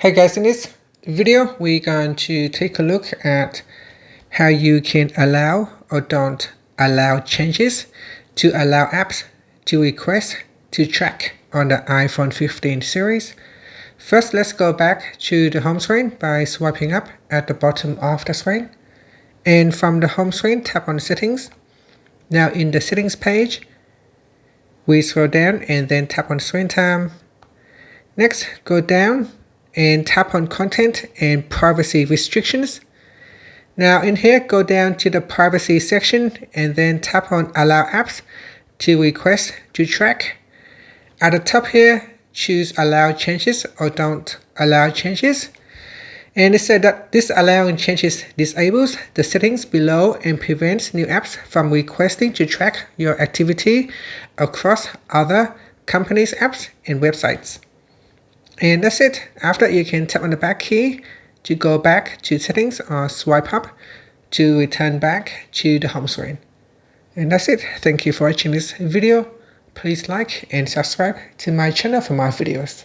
Hey guys, in this video we're going to take a look at how you can allow or don't allow changes to allow apps to request to track on the iPhone 15 series. First, let's go back to the home screen by swiping up at the bottom of the screen. And from the home screen, tap on settings. Now in the settings page, we scroll down and then tap on screen time. Next, go down and tap on content and privacy restrictions. Now in here, go down to the privacy section and then tap on allow apps to request to track. At the top here, choose allow changes or don't allow changes. And it said that this allowing changes disables the settings below and prevents new apps from requesting to track your activity across other companies' apps and websites. And that's it. After, you can tap on the back key to go back to settings or swipe up to return back to the home screen. And that's it. Thank you for watching this video. Please like and subscribe to my channel for more videos.